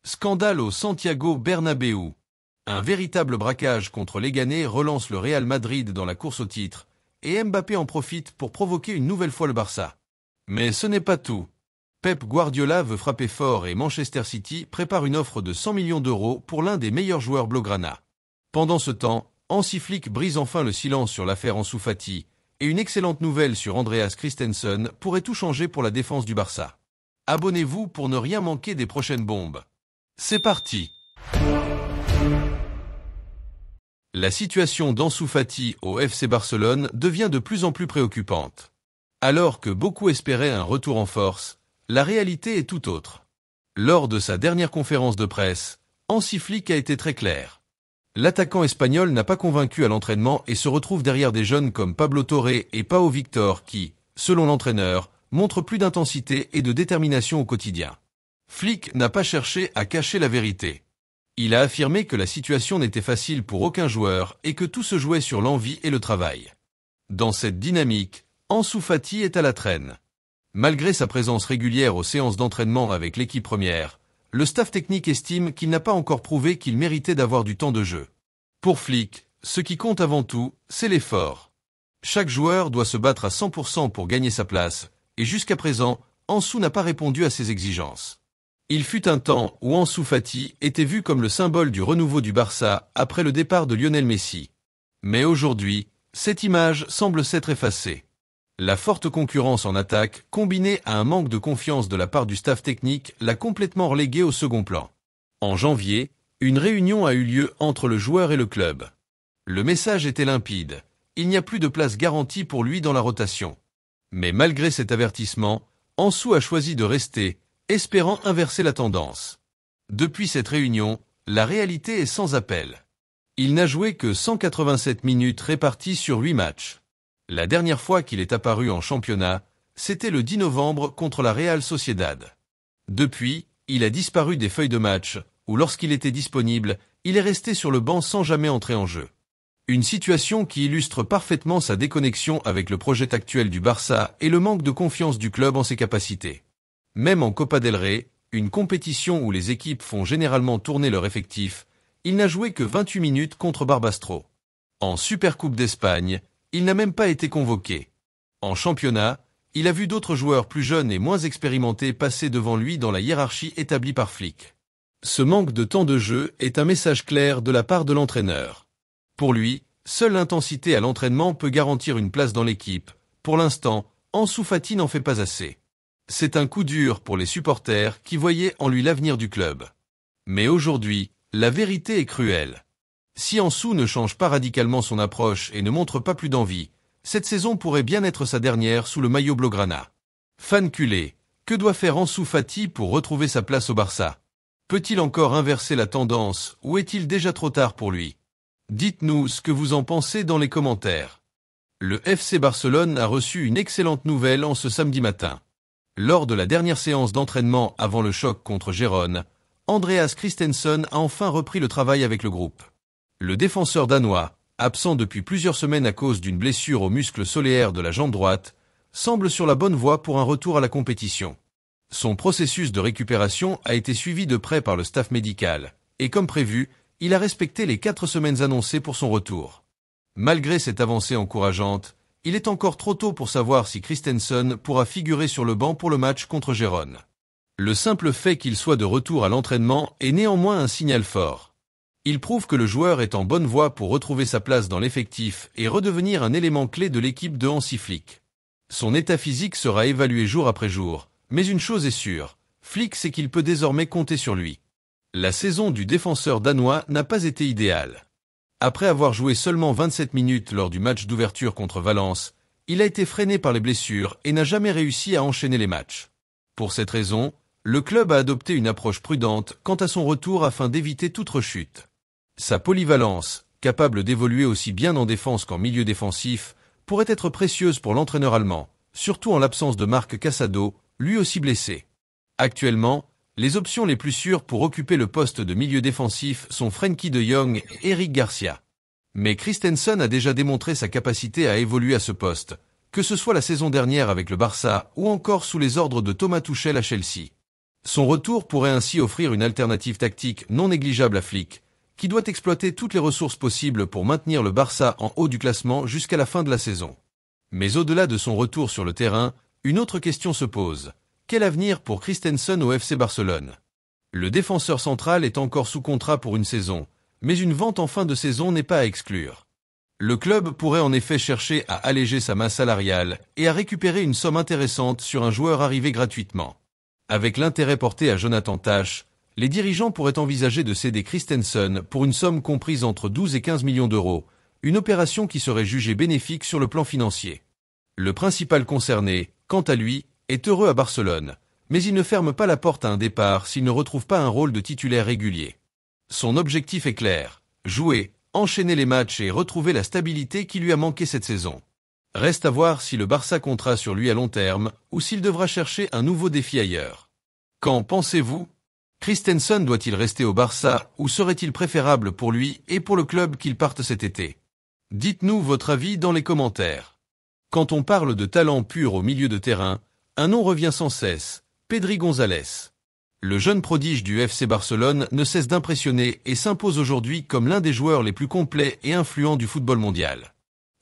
Scandale au Santiago Bernabéu. Un véritable braquage contre Leganés relance le Real Madrid dans la course au titre, et Mbappé en profite pour provoquer une nouvelle fois le Barça. Mais ce n'est pas tout. Pep Guardiola veut frapper fort et Manchester City prépare une offre de 100 millions d'euros pour l'un des meilleurs joueurs blaugrana. Pendant ce temps, Hansi Flick brise enfin le silence sur l'affaire Ansu Fati, et une excellente nouvelle sur Andreas Christensen pourrait tout changer pour la défense du Barça. Abonnez-vous pour ne rien manquer des prochaines bombes. C'est parti! La situation d'Ansu Fati au FC Barcelone devient de plus en plus préoccupante. Alors que beaucoup espéraient un retour en force, la réalité est tout autre. Lors de sa dernière conférence de presse, Hansi Flick a été très clair. L'attaquant espagnol n'a pas convaincu à l'entraînement et se retrouve derrière des jeunes comme Pablo Torre et Pau Victor qui, selon l'entraîneur, montrent plus d'intensité et de détermination au quotidien. Flick n'a pas cherché à cacher la vérité. Il a affirmé que la situation n'était facile pour aucun joueur et que tout se jouait sur l'envie et le travail. Dans cette dynamique, Ansu Fati est à la traîne. Malgré sa présence régulière aux séances d'entraînement avec l'équipe première, le staff technique estime qu'il n'a pas encore prouvé qu'il méritait d'avoir du temps de jeu. Pour Flick, ce qui compte avant tout, c'est l'effort. Chaque joueur doit se battre à 100% pour gagner sa place, et jusqu'à présent, Ansu n'a pas répondu à ces exigences. Il fut un temps où Ansu Fati était vu comme le symbole du renouveau du Barça après le départ de Lionel Messi. Mais aujourd'hui, cette image semble s'être effacée. La forte concurrence en attaque, combinée à un manque de confiance de la part du staff technique, l'a complètement relégué au second plan. En janvier, une réunion a eu lieu entre le joueur et le club. Le message était limpide. Il n'y a plus de place garantie pour lui dans la rotation. Mais malgré cet avertissement, Ansu a choisi de rester, espérant inverser la tendance. Depuis cette réunion, la réalité est sans appel. Il n'a joué que 187 minutes réparties sur 8 matchs. La dernière fois qu'il est apparu en championnat, c'était le 10 novembre contre la Real Sociedad. Depuis, il a disparu des feuilles de match, où lorsqu'il était disponible, il est resté sur le banc sans jamais entrer en jeu. Une situation qui illustre parfaitement sa déconnexion avec le projet actuel du Barça et le manque de confiance du club en ses capacités. Même en Copa del Rey, une compétition où les équipes font généralement tourner leur effectif, il n'a joué que 28 minutes contre Barbastro. En Supercoupe d'Espagne, il n'a même pas été convoqué. En championnat, il a vu d'autres joueurs plus jeunes et moins expérimentés passer devant lui dans la hiérarchie établie par Flick. Ce manque de temps de jeu est un message clair de la part de l'entraîneur. Pour lui, seule l'intensité à l'entraînement peut garantir une place dans l'équipe. Pour l'instant, Ansu Fati n'en fait pas assez. C'est un coup dur pour les supporters qui voyaient en lui l'avenir du club. Mais aujourd'hui, la vérité est cruelle. Si Ansu ne change pas radicalement son approche et ne montre pas plus d'envie, cette saison pourrait bien être sa dernière sous le maillot blaugrana. Fan culé, que doit faire Ansu Fati pour retrouver sa place au Barça? Peut-il encore inverser la tendance ou est-il déjà trop tard pour lui? Dites-nous ce que vous en pensez dans les commentaires. Le FC Barcelone a reçu une excellente nouvelle en ce samedi matin. Lors de la dernière séance d'entraînement avant le choc contre Gérone, Andreas Christensen a enfin repris le travail avec le groupe. Le défenseur danois, absent depuis plusieurs semaines à cause d'une blessure au muscle solaire de la jambe droite, semble sur la bonne voie pour un retour à la compétition. Son processus de récupération a été suivi de près par le staff médical, et comme prévu, il a respecté les 4 semaines annoncées pour son retour. Malgré cette avancée encourageante, il est encore trop tôt pour savoir si Christensen pourra figurer sur le banc pour le match contre Gérone. Le simple fait qu'il soit de retour à l'entraînement est néanmoins un signal fort. Il prouve que le joueur est en bonne voie pour retrouver sa place dans l'effectif et redevenir un élément clé de l'équipe de Hansi Flick. Son état physique sera évalué jour après jour, mais une chose est sûre, Flick sait qu'il peut désormais compter sur lui. La saison du défenseur danois n'a pas été idéale. Après avoir joué seulement 27 minutes lors du match d'ouverture contre Valence, il a été freiné par les blessures et n'a jamais réussi à enchaîner les matchs. Pour cette raison, le club a adopté une approche prudente quant à son retour afin d'éviter toute rechute. Sa polyvalence, capable d'évoluer aussi bien en défense qu'en milieu défensif, pourrait être précieuse pour l'entraîneur allemand, surtout en l'absence de Marc Casado, lui aussi blessé. Actuellement, les options les plus sûres pour occuper le poste de milieu défensif sont Frenkie de Jong et Eric Garcia. Mais Christensen a déjà démontré sa capacité à évoluer à ce poste, que ce soit la saison dernière avec le Barça ou encore sous les ordres de Thomas Tuchel à Chelsea. Son retour pourrait ainsi offrir une alternative tactique non négligeable à Flick, qui doit exploiter toutes les ressources possibles pour maintenir le Barça en haut du classement jusqu'à la fin de la saison. Mais au-delà de son retour sur le terrain, une autre question se pose. Quel avenir pour Christensen au FC Barcelone? Le défenseur central est encore sous contrat pour une saison, mais une vente en fin de saison n'est pas à exclure. Le club pourrait en effet chercher à alléger sa masse salariale et à récupérer une somme intéressante sur un joueur arrivé gratuitement. Avec l'intérêt porté à Jonathan Tah, les dirigeants pourraient envisager de céder Christensen pour une somme comprise entre 12 et 15 millions d'euros, une opération qui serait jugée bénéfique sur le plan financier. Le principal concerné, quant à lui, est heureux à Barcelone, mais il ne ferme pas la porte à un départ s'il ne retrouve pas un rôle de titulaire régulier. Son objectif est clair, jouer, enchaîner les matchs et retrouver la stabilité qui lui a manqué cette saison. Reste à voir si le Barça comptera sur lui à long terme ou s'il devra chercher un nouveau défi ailleurs. Qu'en pensez-vous? Christensen doit-il rester au Barça ou serait-il préférable pour lui et pour le club qu'il parte cet été? Dites-nous votre avis dans les commentaires. Quand on parle de talent pur au milieu de terrain, un nom revient sans cesse, Pedri González. Le jeune prodige du FC Barcelone ne cesse d'impressionner et s'impose aujourd'hui comme l'un des joueurs les plus complets et influents du football mondial.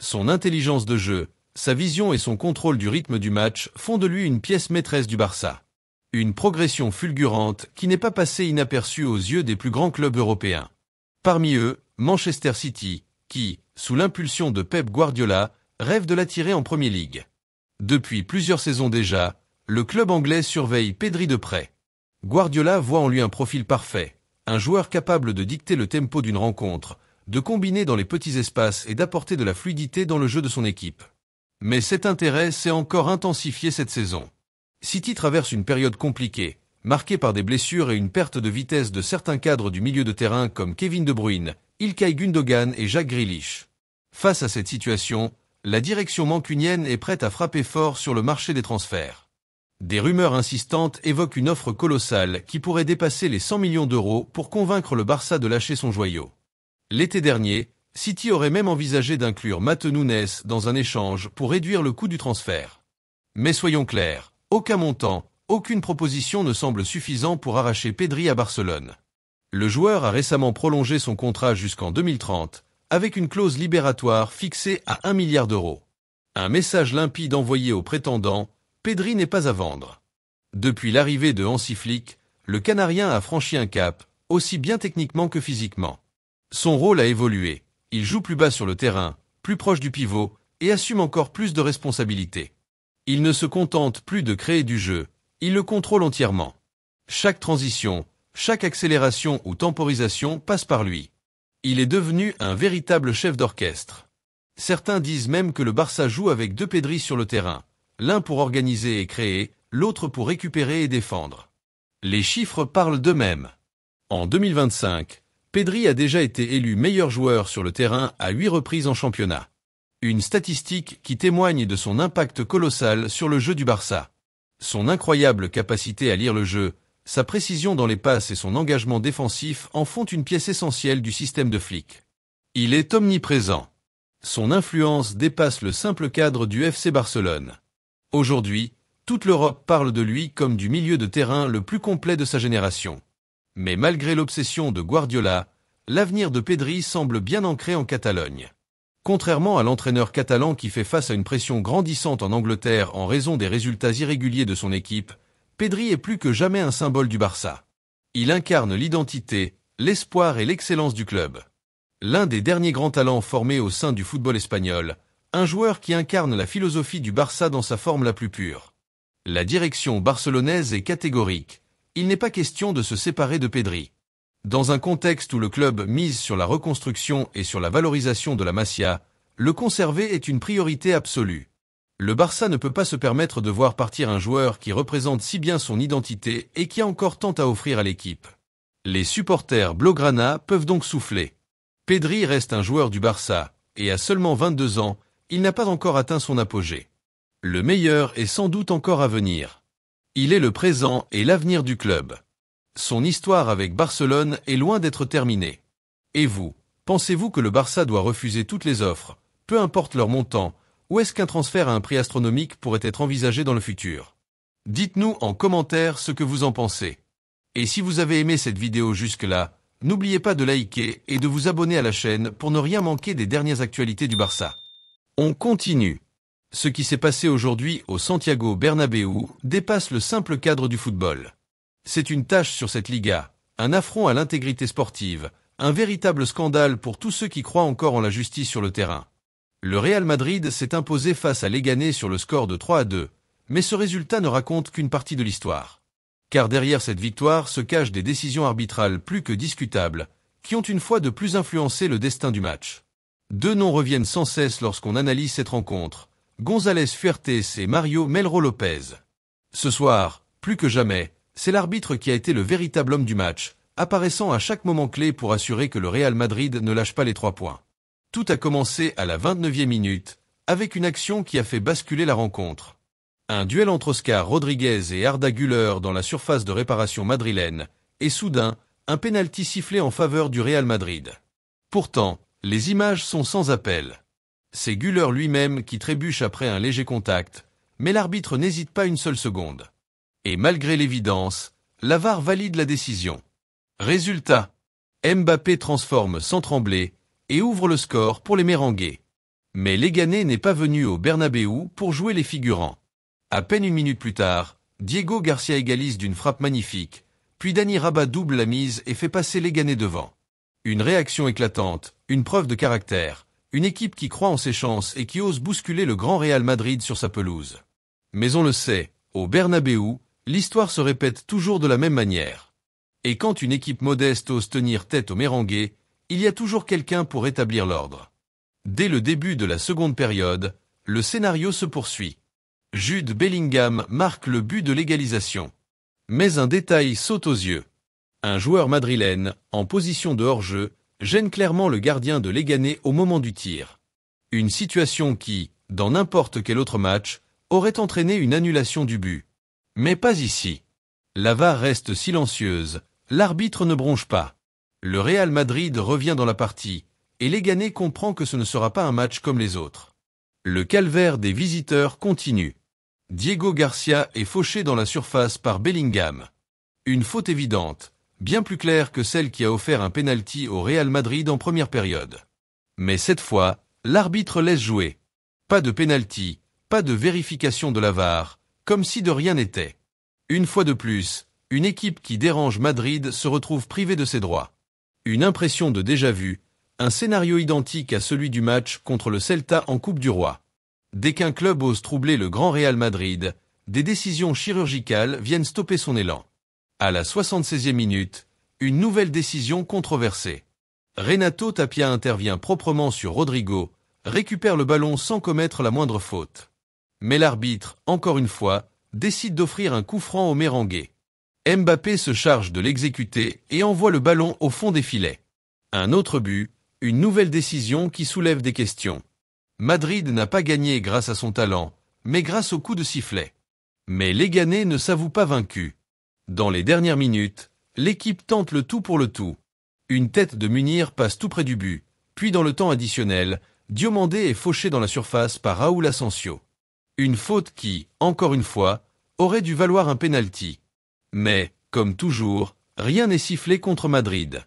Son intelligence de jeu, sa vision et son contrôle du rythme du match font de lui une pièce maîtresse du Barça. Une progression fulgurante qui n'est pas passée inaperçue aux yeux des plus grands clubs européens. Parmi eux, Manchester City, qui, sous l'impulsion de Pep Guardiola, rêve de l'attirer en Premier League. Depuis plusieurs saisons déjà, le club anglais surveille Pedri de près. Guardiola voit en lui un profil parfait, un joueur capable de dicter le tempo d'une rencontre, de combiner dans les petits espaces et d'apporter de la fluidité dans le jeu de son équipe. Mais cet intérêt s'est encore intensifié cette saison. City traverse une période compliquée, marquée par des blessures et une perte de vitesse de certains cadres du milieu de terrain comme Kevin De Bruyne, Ilkay Gundogan et Jack Grealish. Face à cette situation, la direction mancunienne est prête à frapper fort sur le marché des transferts. Des rumeurs insistantes évoquent une offre colossale qui pourrait dépasser les 100 millions d'euros pour convaincre le Barça de lâcher son joyau. L'été dernier, City aurait même envisagé d'inclure Matheus Nunes dans un échange pour réduire le coût du transfert. Mais soyons clairs, aucun montant, aucune proposition ne semble suffisant pour arracher Pedri à Barcelone. Le joueur a récemment prolongé son contrat jusqu'en 2030, avec une clause libératoire fixée à 1 milliard d'euros. Un message limpide envoyé aux prétendants, Pedri n'est pas à vendre. Depuis l'arrivée de Hansi Flick, le Canarien a franchi un cap, aussi bien techniquement que physiquement. Son rôle a évolué, il joue plus bas sur le terrain, plus proche du pivot, et assume encore plus de responsabilités. Il ne se contente plus de créer du jeu, il le contrôle entièrement. Chaque transition, chaque accélération ou temporisation passe par lui. Il est devenu un véritable chef d'orchestre. Certains disent même que le Barça joue avec deux Pedri sur le terrain, l'un pour organiser et créer, l'autre pour récupérer et défendre. Les chiffres parlent d'eux-mêmes. En 2025, Pedri a déjà été élu meilleur joueur sur le terrain à 8 reprises en championnat. Une statistique qui témoigne de son impact colossal sur le jeu du Barça. Son incroyable capacité à lire le jeu, sa précision dans les passes et son engagement défensif en font une pièce essentielle du système de Flick. Il est omniprésent. Son influence dépasse le simple cadre du FC Barcelone. Aujourd'hui, toute l'Europe parle de lui comme du milieu de terrain le plus complet de sa génération. Mais malgré l'obsession de Guardiola, l'avenir de Pedri semble bien ancré en Catalogne. Contrairement à l'entraîneur catalan qui fait face à une pression grandissante en Angleterre en raison des résultats irréguliers de son équipe, Pedri est plus que jamais un symbole du Barça. Il incarne l'identité, l'espoir et l'excellence du club. L'un des derniers grands talents formés au sein du football espagnol, un joueur qui incarne la philosophie du Barça dans sa forme la plus pure. La direction barcelonaise est catégorique. Il n'est pas question de se séparer de Pedri. Dans un contexte où le club mise sur la reconstruction et sur la valorisation de la Masia, le conserver est une priorité absolue. Le Barça ne peut pas se permettre de voir partir un joueur qui représente si bien son identité et qui a encore tant à offrir à l'équipe. Les supporters blaugrana peuvent donc souffler. Pedri reste un joueur du Barça, et à seulement 22 ans, il n'a pas encore atteint son apogée. Le meilleur est sans doute encore à venir. Il est le présent et l'avenir du club. Son histoire avec Barcelone est loin d'être terminée. Et vous, pensez-vous que le Barça doit refuser toutes les offres, peu importe leur montant, ou est-ce qu'un transfert à un prix astronomique pourrait être envisagé dans le futur? Dites-nous en commentaire ce que vous en pensez. Et si vous avez aimé cette vidéo jusque-là, n'oubliez pas de liker et de vous abonner à la chaîne pour ne rien manquer des dernières actualités du Barça. On continue. Ce qui s'est passé aujourd'hui au Santiago Bernabéu dépasse le simple cadre du football. C'est une tache sur cette Liga, un affront à l'intégrité sportive, un véritable scandale pour tous ceux qui croient encore en la justice sur le terrain. Le Real Madrid s'est imposé face à Leganés sur le score de 3-2, mais ce résultat ne raconte qu'une partie de l'histoire. Car derrière cette victoire se cachent des décisions arbitrales plus que discutables, qui ont une fois de plus influencé le destin du match. Deux noms reviennent sans cesse lorsqu'on analyse cette rencontre, González Fuertes et Mario Melro Lopez. Ce soir, plus que jamais, c'est l'arbitre qui a été le véritable homme du match, apparaissant à chaque moment clé pour assurer que le Real Madrid ne lâche pas les 3 points. Tout a commencé à la 29e minute, avec une action qui a fait basculer la rencontre. Un duel entre Oscar Rodriguez et Arda Güler dans la surface de réparation madrilène, et soudain, un pénalty sifflé en faveur du Real Madrid. Pourtant, les images sont sans appel. C'est Güler lui-même qui trébuche après un léger contact, mais l'arbitre n'hésite pas une seule seconde. Et malgré l'évidence, la VAR valide la décision. Résultat, Mbappé transforme sans trembler et ouvre le score pour les Merengues. Mais Leganés n'est pas venu au Bernabéu pour jouer les figurants. À peine une minute plus tard, Diego Garcia égalise d'une frappe magnifique, puis Dani Rabat double la mise et fait passer Leganés devant. Une réaction éclatante, une preuve de caractère, une équipe qui croit en ses chances et qui ose bousculer le grand Real Madrid sur sa pelouse. Mais on le sait, au Bernabéu, l'histoire se répète toujours de la même manière. Et quand une équipe modeste ose tenir tête aux Merengues, il y a toujours quelqu'un pour rétablir l'ordre. Dès le début de la seconde période, le scénario se poursuit. Jude Bellingham marque le but de l'égalisation. Mais un détail saute aux yeux. Un joueur madrilène, en position de hors-jeu, gêne clairement le gardien de Leganés au moment du tir. Une situation qui, dans n'importe quel autre match, aurait entraîné une annulation du but. Mais pas ici. La VAR reste silencieuse, l'arbitre ne bronche pas. Le Real Madrid revient dans la partie, et Leganés comprend que ce ne sera pas un match comme les autres. Le calvaire des visiteurs continue. Diego Garcia est fauché dans la surface par Bellingham. Une faute évidente, bien plus claire que celle qui a offert un penalty au Real Madrid en première période. Mais cette fois, l'arbitre laisse jouer. Pas de penalty, pas de vérification de la VAR, comme si de rien n'était. Une fois de plus, une équipe qui dérange Madrid se retrouve privée de ses droits. Une impression de déjà-vu, un scénario identique à celui du match contre le Celta en Coupe du Roi. Dès qu'un club ose troubler le grand Real Madrid, des décisions chirurgicales viennent stopper son élan. À la 76e minute, une nouvelle décision controversée. Renato Tapia intervient proprement sur Rodrigo, récupère le ballon sans commettre la moindre faute. Mais l'arbitre, encore une fois, décide d'offrir un coup franc aux Merengues. Mbappé se charge de l'exécuter et envoie le ballon au fond des filets. Un autre but, une nouvelle décision qui soulève des questions. Madrid n'a pas gagné grâce à son talent, mais grâce au coup de sifflet. Mais Leganés ne s'avoue pas vaincu. Dans les dernières minutes, l'équipe tente le tout pour le tout. Une tête de Munir passe tout près du but, puis dans le temps additionnel, Diomandé est fauché dans la surface par Raúl Asensio. Une faute qui, encore une fois, aurait dû valoir un penalty. Mais, comme toujours, rien n'est sifflé contre Madrid.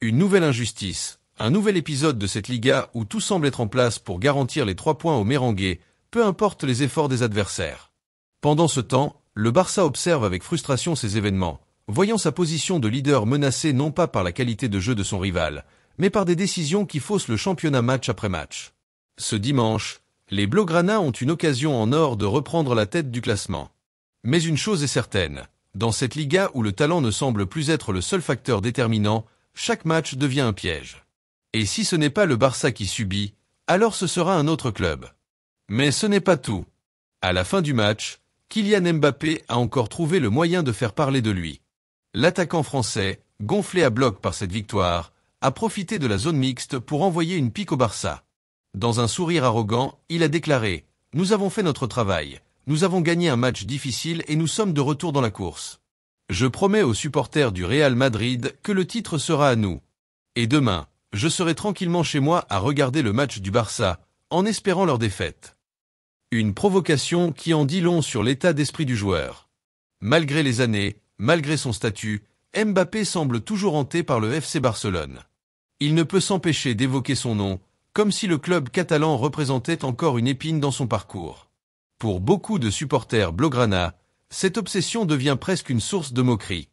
Une nouvelle injustice, un nouvel épisode de cette Liga où tout semble être en place pour garantir les 3 points aux Merengues, peu importe les efforts des adversaires. Pendant ce temps, le Barça observe avec frustration ces événements, voyant sa position de leader menacée non pas par la qualité de jeu de son rival, mais par des décisions qui faussent le championnat match après match. Ce dimanche, les Blaugrana ont une occasion en or de reprendre la tête du classement. Mais une chose est certaine, dans cette Liga où le talent ne semble plus être le seul facteur déterminant, chaque match devient un piège. Et si ce n'est pas le Barça qui subit, alors ce sera un autre club. Mais ce n'est pas tout. À la fin du match, Kylian Mbappé a encore trouvé le moyen de faire parler de lui. L'attaquant français, gonflé à bloc par cette victoire, a profité de la zone mixte pour envoyer une pique au Barça. Dans un sourire arrogant, il a déclaré « Nous avons fait notre travail, nous avons gagné un match difficile et nous sommes de retour dans la course. Je promets aux supporters du Real Madrid que le titre sera à nous. Et demain, je serai tranquillement chez moi à regarder le match du Barça, en espérant leur défaite. » Une provocation qui en dit long sur l'état d'esprit du joueur. Malgré les années, malgré son statut, Mbappé semble toujours hanté par le FC Barcelone. Il ne peut s'empêcher d'évoquer son nom, comme si le club catalan représentait encore une épine dans son parcours. Pour beaucoup de supporters blaugrana, cette obsession devient presque une source de moquerie.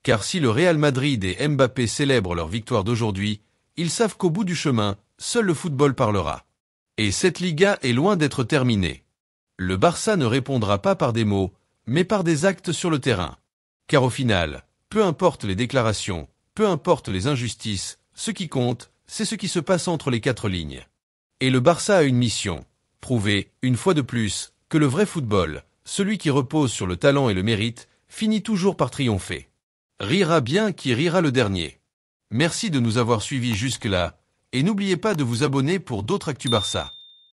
Car si le Real Madrid et Mbappé célèbrent leur victoire d'aujourd'hui, ils savent qu'au bout du chemin, seul le football parlera. Et cette Liga est loin d'être terminée. Le Barça ne répondra pas par des mots, mais par des actes sur le terrain. Car au final, peu importe les déclarations, peu importe les injustices, ce qui compte, c'est ce qui se passe entre les quatre lignes. Et le Barça a une mission, prouver, une fois de plus, que le vrai football, celui qui repose sur le talent et le mérite, finit toujours par triompher. Rira bien qui rira le dernier. Merci de nous avoir suivis jusque-là, et n'oubliez pas de vous abonner pour d'autres Actu Barça.